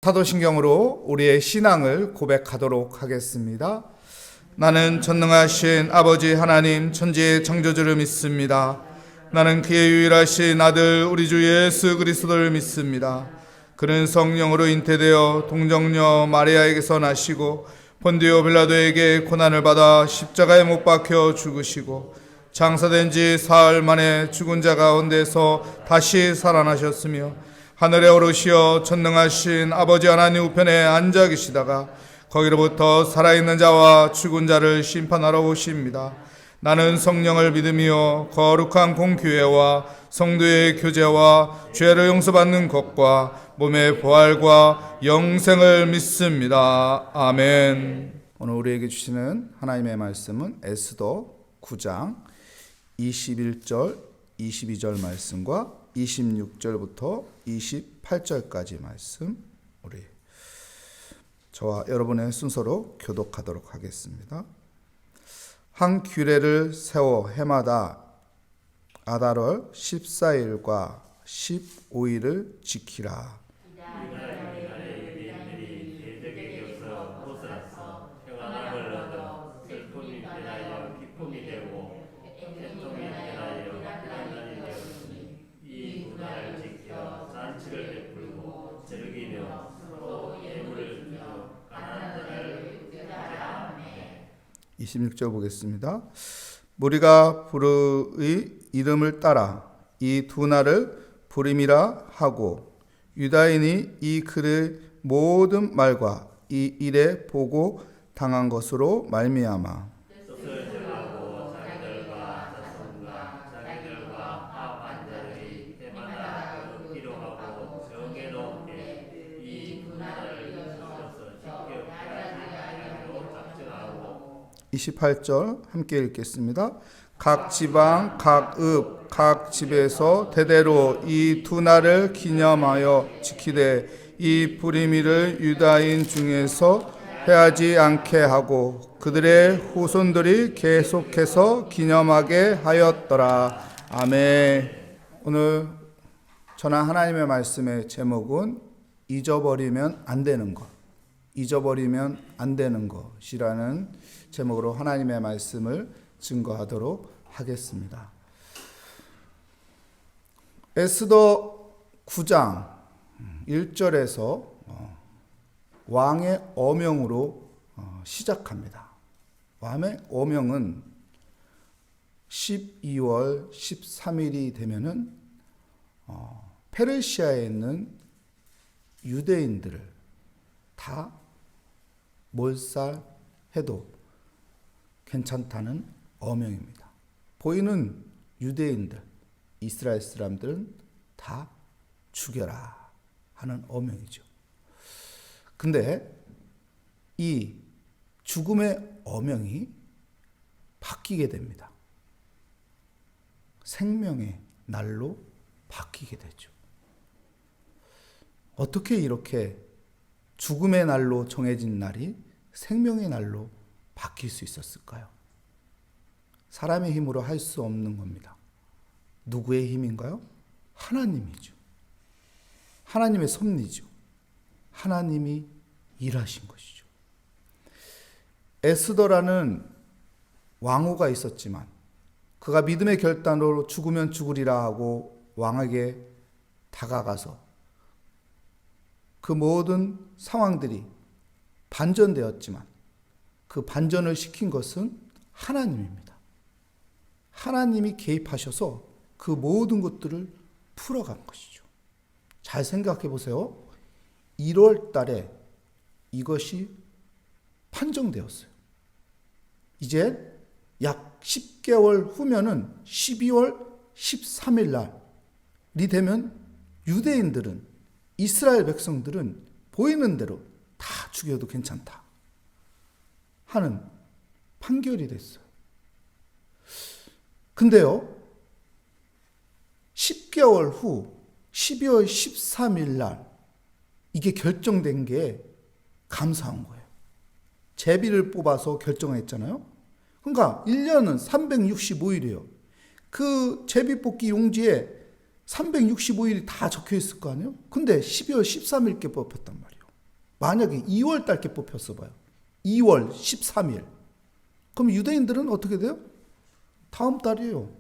사도신경으로 우리의 신앙을 고백하도록 하겠습니다. 나는 전능하신 아버지 하나님 천지의 창조주를 믿습니다. 나는 그의 유일하신 아들 우리 주 예수 그리스도를 믿습니다. 그는 성령으로 잉태되어 동정녀 마리아에게서 나시고 본디오 빌라도에게 고난을 받아 십자가에 못 박혀 죽으시고 장사된 지 사흘 만에 죽은 자 가운데서 다시 살아나셨으며 하늘에 오르시어 전능하신 아버지 하나님 우편에 앉아 계시다가 거기로부터 살아있는 자와 죽은 자를 심판하러 오십니다. 나는 성령을 믿으며 거룩한 공교회와 성도의 교제와 죄를 용서받는 것과 몸의 부활과 영생을 믿습니다. 아멘. 오늘 우리에게 주시는 하나님의 말씀은 에스더 9장 21절 22절 말씀과 26절부터 28절까지 말씀, 우리 저와 여러분의 순서로 교독하도록 하겠습니다. 한 규례를 세워 해마다 아달월 14일과 15일을 지키라. 이 26절 보겠습니다. 무리가 부르의 이름을 따라 이 두 날을 부림이라 하고 유다인이 이 글의 모든 말과 이 일에 보고 당한 것으로 말미암아 이 28절 함께 읽겠습니다. 각 지방, 각 읍, 각 집에서 대대로 이 두 날을 기념하여 지키되 이 부림이를 유다인 중에서 해하지 않게 하고 그들의 후손들이 계속해서 기념하게 하였더라. 아멘. 오늘 전한 하나님의 말씀의 제목은 잊어버리면 안 되는 것, 잊어버리면 안 되는 것이라는 제목으로 하나님의 말씀을 증거하도록 하겠습니다. 에스더 9장 1절에서 왕의 어명으로 시작합니다. 왕의 어명은 12월 13일이 되면은 페르시아에 있는 유대인들을 다 몰살해도 괜찮다는 어명입니다. 보이는 유대인들, 이스라엘 사람들은 다 죽여라 하는 어명이죠. 근데 이 죽음의 어명이 바뀌게 됩니다. 생명의 날로 바뀌게 되죠. 어떻게 이렇게 죽음의 날로 정해진 날이 생명의 날로 바뀔 수 있었을까요? 사람의 힘으로 할 수 없는 겁니다. 누구의 힘인가요? 하나님이죠. 하나님의 섭리죠. 하나님이 일하신 것이죠. 에스더라는 왕후가 있었지만 그가 믿음의 결단으로 죽으면 죽으리라 하고 왕에게 다가가서 그 모든 상황들이 반전되었지만 그 반전을 시킨 것은 하나님입니다. 하나님이 개입하셔서 그 모든 것들을 풀어간 것이죠. 잘 생각해 보세요. 1월 달에 이것이 판정되었어요. 이제 약 10개월 후면은 12월 13일 날이 되면 유대인들은, 이스라엘 백성들은 보이는 대로 다 죽여도 괜찮다 하는 판결이 됐어요. 근데요, 10개월 후 12월 13일 날 이게 결정된 게 감사한 거예요. 제비를 뽑아서 결정했잖아요. 그러니까 1년은 365일이에요. 그 제비 뽑기 용지에 365일이 다 적혀 있을 거 아니에요? 근데 12월 13일께 뽑혔단 말이에요. 만약에 2월 달께 뽑혔어 봐요. 2월 13일. 그럼 유대인들은 어떻게 돼요? 다음 달이에요.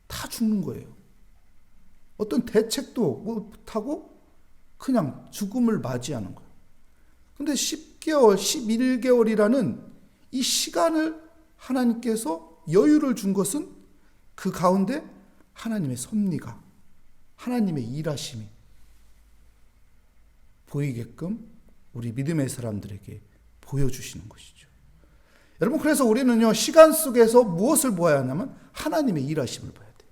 다 죽는 거예요. 어떤 대책도 못하고 그냥 죽음을 맞이하는 거예요. 근데 10개월, 11개월이라는 이 시간을 하나님께서 여유를 준 것은 그 가운데 하나님의 섭리가, 하나님의 일하심이 보이게끔 우리 믿음의 사람들에게 보여주시는 것이죠. 여러분, 그래서 우리는요, 시간 속에서 무엇을 보아야 하냐면 하나님의 일하심을 봐야 돼요.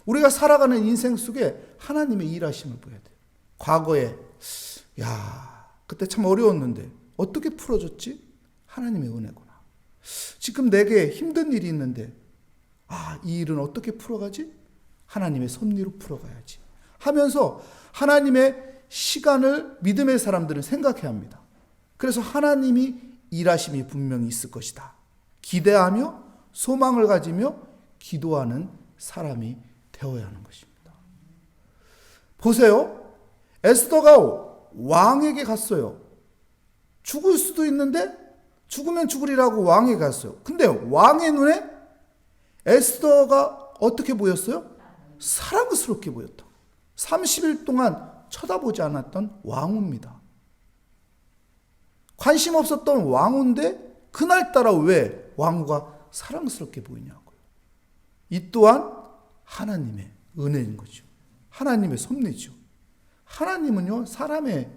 우리가 살아가는 인생 속에 하나님의 일하심을 봐야 돼요. 과거에 그때 참 어려웠는데 어떻게 풀어줬지? 하나님의 은혜구나. 지금 내게 힘든 일이 있는데 이 일은 어떻게 풀어가지? 하나님의 섭리로 풀어가야지 하면서 하나님의 시간을 믿음의 사람들은 생각해야 합니다. 그래서 하나님이 일하심이 분명히 있을 것이다. 기대하며 소망을 가지며 기도하는 사람이 되어야 하는 것입니다. 보세요. 에스더가 왕에게 갔어요. 죽을 수도 있는데 죽으면 죽으리라고 왕에게 갔어요. 근데 왕의 눈에 에스더가 어떻게 보였어요? 사랑스럽게 보였다. 30일 동안 쳐다보지 않았던 왕후입니다. 관심 없었던 왕후인데 그날따라 왜 왕후가 사랑스럽게 보이냐고요. 이 또한 하나님의 은혜인 거죠. 하나님의 섭리죠. 하나님은요, 사람의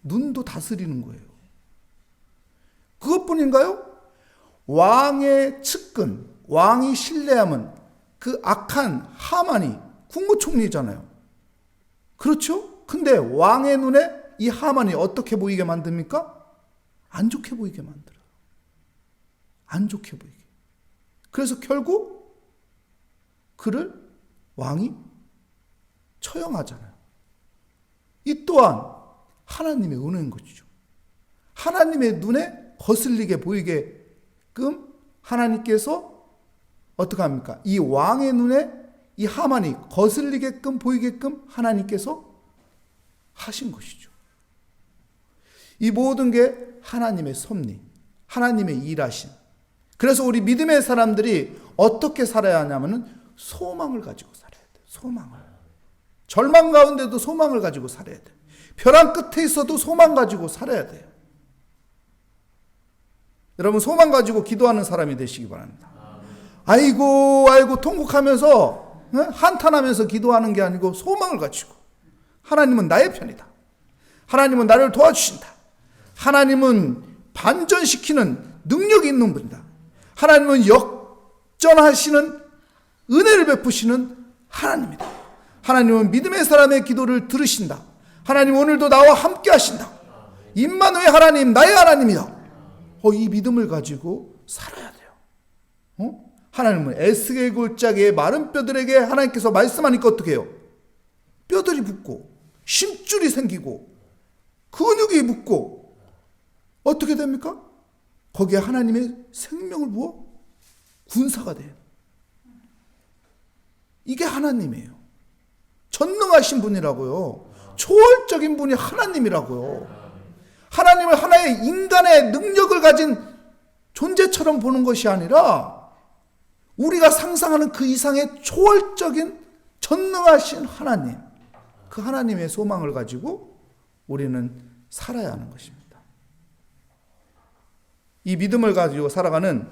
눈도 다스리는 거예요. 그것뿐인가요? 왕의 측근, 왕이 신뢰함은 그 악한 하만이 국무총리잖아요. 그렇죠? 근데 왕의 눈에 이 하만이 어떻게 보이게 만듭니까? 안 좋게 보이게 만들어요. 안 좋게 보이게. 그래서 결국 그를 왕이 처형하잖아요. 이 또한 하나님의 은혜인 것이죠. 하나님의 눈에 거슬리게 보이게끔 하나님께서 어떻게 합니까? 이 왕의 눈에 이 하만이 거슬리게끔 보이게끔 하나님께서 하신 것이죠. 이 모든 게 하나님의 섭리, 하나님의 일하심. 그래서 우리 믿음의 사람들이 어떻게 살아야 하냐면은 소망을 가지고 살아야 돼요. 소망을. 절망 가운데도 소망을 가지고 살아야 돼요. 벼랑 끝에 있어도 소망 가지고 살아야 돼요. 여러분, 소망 가지고 기도하는 사람이 되시기 바랍니다. 아이고 통곡하면서 한탄하면서 기도하는 게 아니고 소망을 가지고 하나님은 나의 편이다. 하나님은 나를 도와주신다. 하나님은 반전시키는 능력이 있는 분이다. 하나님은 역전하시는 은혜를 베푸시는 하나님이다. 하나님은 믿음의 사람의 기도를 들으신다. 하나님 오늘도 나와 함께 하신다. 임마누엘 하나님, 나의 하나님이다. 이 믿음을 가지고 살아야 돼요. 하나님은 에스겔 골짜기의 마른 뼈들에게 하나님께서 말씀하니까 어떻게 해요? 뼈들이 붙고 심줄이 생기고 근육이 붙고 어떻게 됩니까? 거기에 하나님의 생명을 부어 군사가 돼요. 이게 하나님이에요. 전능하신 분이라고요. 초월적인 분이 하나님이라고요. 하나님을 하나의 인간의 능력을 가진 존재처럼 보는 것이 아니라 우리가 상상하는 그 이상의 초월적인 전능하신 하나님, 그 하나님의 소망을 가지고 우리는 살아야 하는 것입니다. 이 믿음을 가지고 살아가는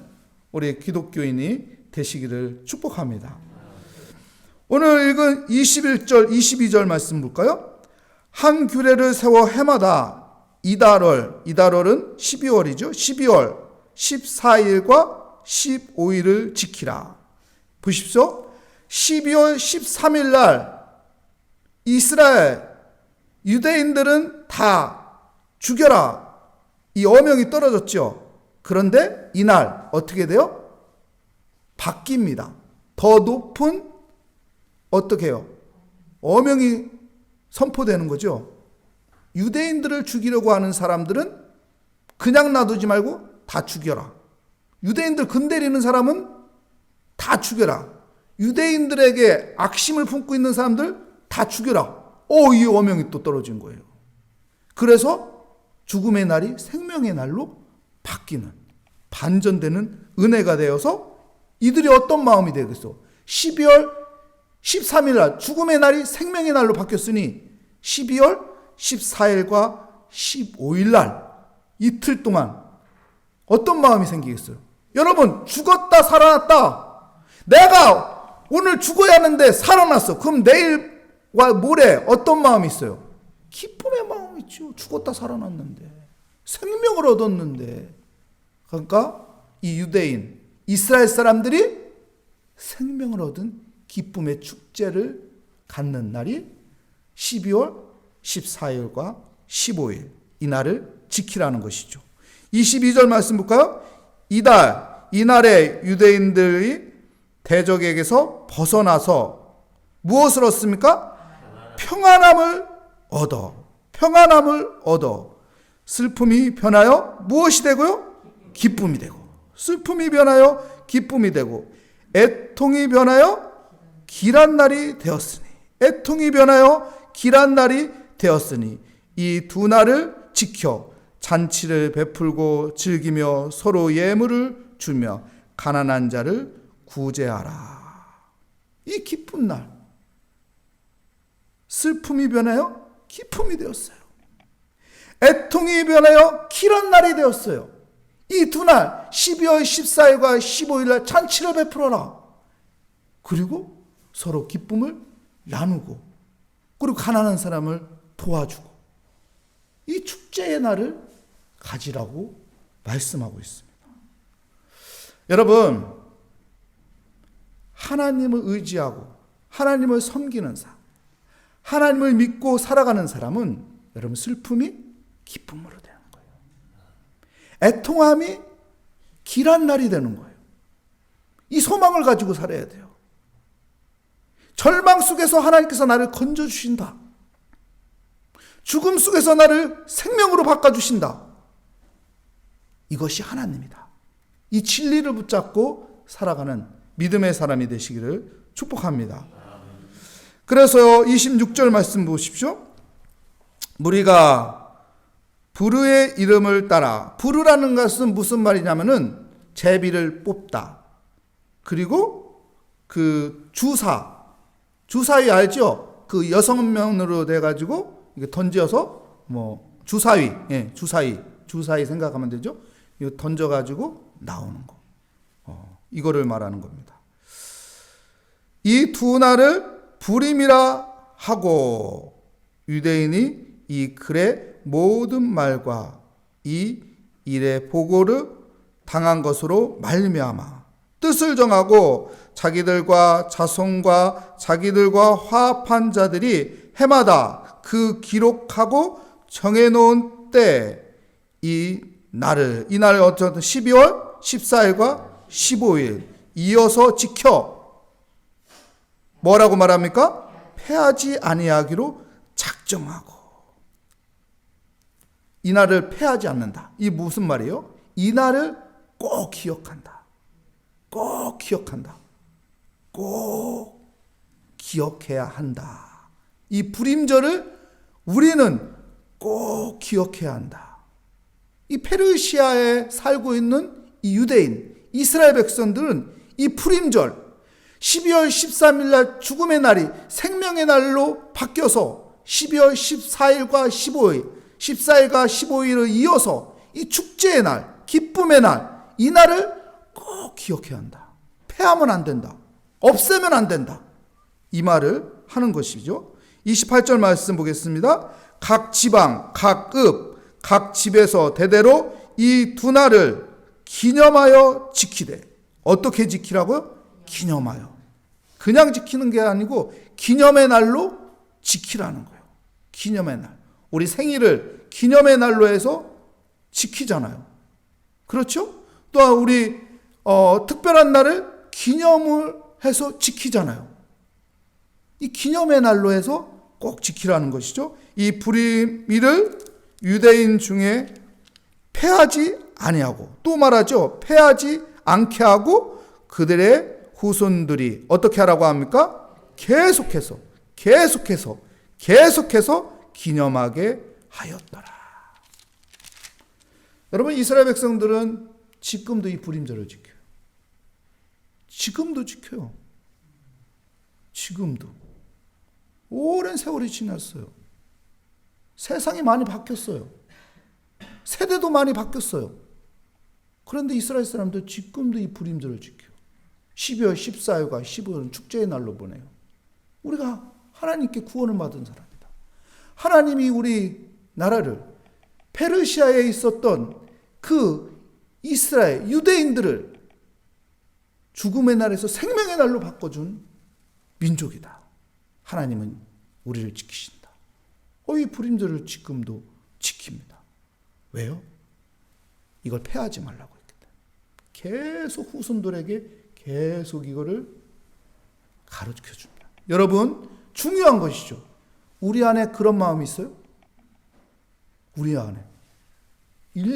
우리 기독교인이 되시기를 축복합니다. 오늘 읽은 21절, 22절 말씀 볼까요? 한 규례를 세워 해마다 이달월은 12월이죠. 12월 14일과 15일을 지키라. 보십시오. 12월 13일 날 이스라엘 유대인들은 다 죽여라. 이 어명이 떨어졌죠. 그런데 이날 어떻게 돼요? 바뀝니다. 더 높은 어떻게 해요? 어명이 선포되는 거죠. 유대인들을 죽이려고 하는 사람들은 그냥 놔두지 말고 다 죽여라. 유대인들 건드리는 사람은 다 죽여라. 유대인들에게 악심을 품고 있는 사람들 다 죽여라. 이 어명이 또 떨어진 거예요. 그래서 죽음의 날이 생명의 날로 바뀌는, 반전되는 은혜가 되어서 이들이 어떤 마음이 되겠어? 12월 13일 날 죽음의 날이 생명의 날로 바뀌었으니 12월 14일과 15일 날 이틀 동안 어떤 마음이 생기겠어요? 여러분, 죽었다 살아났다. 내가 오늘 죽어야 하는데 살아났어. 그럼 내일과 모레 어떤 마음이 있어요? 기쁨의 마음이 있죠. 죽었다 살아났는데, 생명을 얻었는데. 그러니까 이 유대인, 이스라엘 사람들이 생명을 얻은 기쁨의 축제를 갖는 날이 12월 14일과 15일, 이 날을 지키라는 것이죠. 22절 말씀 볼까요? 이날에 유대인들이 대적에게서 벗어나서 무엇을 얻습니까? 평안함을 얻어 슬픔이 변하여 무엇이 되고요? 기쁨이 되고, 슬픔이 변하여 기쁨이 되고, 애통이 변하여 길한 날이 되었으니 이 두 날을 지켜 잔치를 베풀고 즐기며 서로 예물을 주며 가난한 자를 구제하라. 이 기쁜 날, 슬픔이 변하여 기쁨이 되었어요. 애통이 변하여 길한 날이 되었어요. 이 두 날, 12월 14일과 15일 날 잔치를 베풀어라. 그리고 서로 기쁨을 나누고, 그리고 가난한 사람을 도와주고, 이 축제의 날을 가지라고 말씀하고 있습니다. 여러분, 하나님을 의지하고 하나님을 섬기는 사람, 하나님을 믿고 살아가는 사람은 여러분 슬픔이 기쁨으로 되는 거예요. 애통함이 길한 날이 되는 거예요. 이 소망을 가지고 살아야 돼요. 절망 속에서 하나님께서 나를 건져주신다. 죽음 속에서 나를 생명으로 바꿔주신다. 이것이 하나님이다. 이 진리를 붙잡고 살아가는 믿음의 사람이 되시기를 축복합니다. 그래서 26절 말씀 보십시오. 무리가 부르의 이름을 따라, 부르라는 것은 무슨 말이냐면은 제비를 뽑다. 그리고 그 주사위 알죠? 그 여성명으로 돼가지고 이게 던져서 뭐 주사위 생각하면 되죠? 이거 던져가지고 나오는 거. 이거를 말하는 겁니다. 이 두 날을 부림이라 하고 유대인이 이 글의 모든 말과 이 일의 보고를 당한 것으로 말미암아 뜻을 정하고 자기들과 자손과 자기들과 화합한 자들이 해마다 그 기록하고 정해놓은 때 이 날을 어쨌든 12월 14일과 15일 이어서 지켜 뭐라고 말합니까? 패하지 아니하기로 작정하고. 이 날을 패하지 않는다. 이 무슨 말이에요? 이 날을 꼭 기억한다. 꼭 기억해야 한다. 이 불임절을 우리는 꼭 기억해야 한다. 이 페르시아에 살고 있는 이 유대인, 이스라엘 백성들은 이 불임절 12월 13일 날 죽음의 날이 생명의 날로 바뀌어서 12월 14일과 15일을 이어서 이 축제의 날, 기쁨의 날, 이 날을 꼭 기억해야 한다. 패하면 안 된다. 없애면 안 된다. 이 말을 하는 것이죠. 28절 말씀 보겠습니다. 각 지방, 각 읍, 각 집에서 대대로 이 두 날을 기념하여 지키되. 어떻게 지키라고요? 기념하여. 그냥 지키는 게 아니고 기념의 날로 지키라는 거예요. 기념의 날. 우리 생일을 기념의 날로 해서 지키잖아요. 그렇죠? 또한 우리 특별한 날을 기념을 해서 지키잖아요. 이 기념의 날로 해서 꼭 지키라는 것이죠. 이 불임일을 유대인 중에 패하지 아니하고, 또 말하죠. 패하지 않게 하고 그들의 후손들이 어떻게 하라고 합니까? 계속해서 기념하게 하였더라. 여러분, 이스라엘 백성들은 지금도 이 불임절을 지켜요. 지금도 지켜요. 지금도. 오랜 세월이 지났어요. 세상이 많이 바뀌었어요. 세대도 많이 바뀌었어요. 그런데 이스라엘 사람들 지금도 이 불임절을 지켜요. 12월 14일과 15일은 축제의 날로 보내요. 우리가 하나님께 구원을 받은 사람이다. 하나님이 우리 나라를 페르시아에 있었던 그 이스라엘 유대인들을 죽음의 날에서 생명의 날로 바꿔준 민족이다. 하나님은 우리를 지키신다. 이 불임절을 지금도 지킵니다. 왜요? 이걸 폐하지 말라고 했기 때문에. 계속 후손들에게 계속 이거를 가르쳐 줍니다. 여러분, 중요한 것이죠. 우리 안에 그런 마음이 있어요? 우리 안에.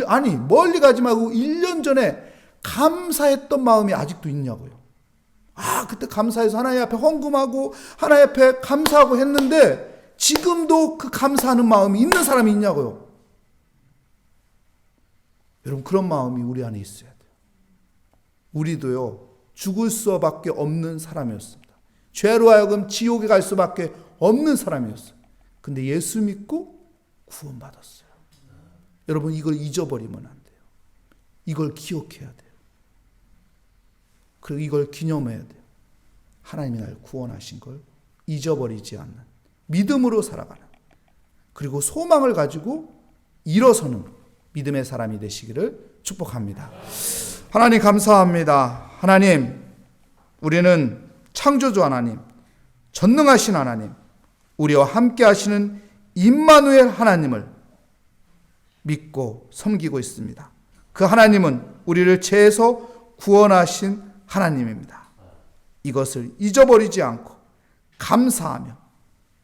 아니, 멀리 가지 말고 1년 전에 감사했던 마음이 아직도 있냐고요. 그때 감사해서 하나님 앞에 헌금하고 하나님 앞에 감사하고 했는데 지금도 그 감사하는 마음이 있는 사람이 있냐고요. 여러분, 그런 마음이 우리 안에 있어야 돼요. 우리도요, 죽을 수밖에 없는 사람이었습니다. 죄로 하여금 지옥에 갈 수밖에 없는 사람이었어요. 근데 예수 믿고 구원받았어요. 여러분, 이걸 잊어버리면 안 돼요. 이걸 기억해야 돼요. 그리고 이걸 기념해야 돼요. 하나님이 날 구원하신 걸 잊어버리지 않는, 믿음으로 살아가는, 그리고 소망을 가지고 일어서는 믿음의 사람이 되시기를 축복합니다. 하나님 감사합니다. 하나님, 우리는 창조주 하나님, 전능하신 하나님, 우리와 함께 하시는 임마누엘 하나님을 믿고 섬기고 있습니다. 그 하나님은 우리를 죄에서 구원하신 하나님입니다. 이것을 잊어버리지 않고 감사하며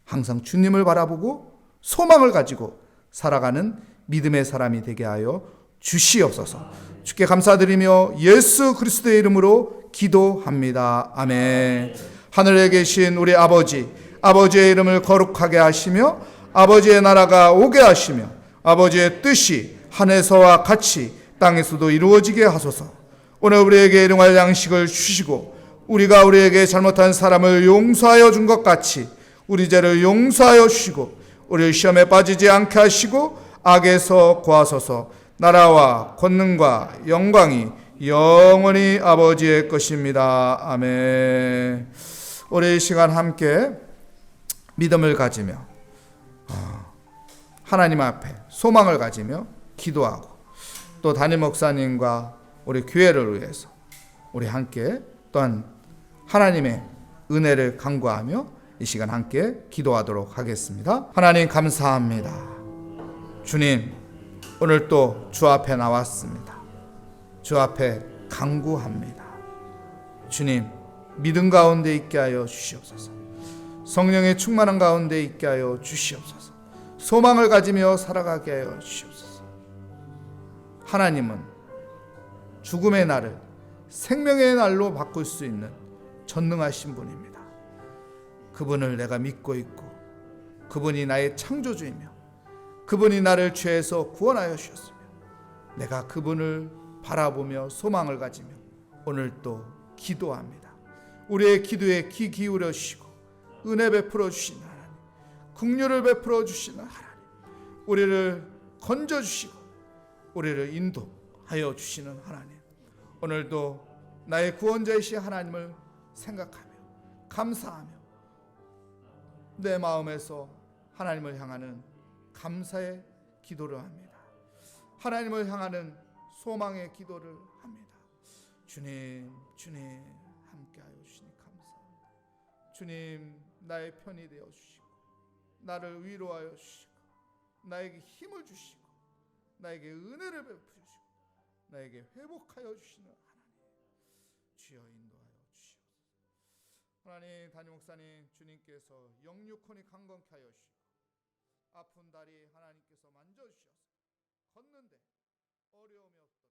항상 주님을 바라보고 소망을 가지고 살아가는 믿음의 사람이 되게 하여 주시옵소서. 주께 감사드리며 예수 그리스도의 이름으로 기도합니다. 아멘. 하늘에 계신 우리 아버지, 아버지의 이름을 거룩하게 하시며 아버지의 나라가 오게 하시며 아버지의 뜻이 하늘에서와 같이 땅에서도 이루어지게 하소서. 오늘 우리에게 일용할 양식을 주시고 우리가 우리에게 잘못한 사람을 용서하여 준 것 같이 우리 죄를 용서하여 주시고 우리를 시험에 빠지지 않게 하시고 악에서 구하소서. 나라와 권능과 영광이 영원히 아버지의 것입니다. 아멘. 우리 이 시간 함께 믿음을 가지며 하나님 앞에 소망을 가지며 기도하고 또 담임 목사님과 우리 교회를 위해서 우리 함께 또한 하나님의 은혜를 간구하며 이 시간 함께 기도하도록 하겠습니다. 하나님 감사합니다. 주님, 오늘 또 주 앞에 나왔습니다. 주 앞에 간구합니다. 주님, 믿음 가운데 있게 하여 주시옵소서. 성령의 충만한 가운데 있게 하여 주시옵소서. 소망을 가지며 살아가게 하여 주시옵소서. 하나님은 죽음의 날을 생명의 날로 바꿀 수 있는 전능하신 분입니다. 그분을 내가 믿고 있고 그분이 나의 창조주이며 그분이 나를 죄에서 구원하여 주셨으며 내가 그분을 바라보며 소망을 가지며 오늘 또 기도합니다. 우리의 기도에 귀 기울여 주시고 은혜 베풀어 주시는 하나님, 긍휼을 베풀어 주시는 하나님, 우리를 건져 주시고 우리를 인도하여 주시는 하나님, 오늘도 나의 구원자이신 하나님을 생각하며 감사하며 내 마음에서 하나님을 향하는 감사의 기도를 합니다. 하나님을 향하는 소망의 기도를 합니다. 주님, 주님 함께하여 주시니 감사합니다. 주님, 나의 편이 되어 주시고 나를 위로하여 주시고 나에게 힘을 주시고 나에게 은혜를 베푸시고 나에게 회복하여 주시는 하나님, 주여 인도하여 주시옵소서. 하나님, 담임 목사님 주님께서 영육혼이 강건케 하여 주시고 아픈 다리 하나님께서 만져주셔서 걷는데 어려움이 없도록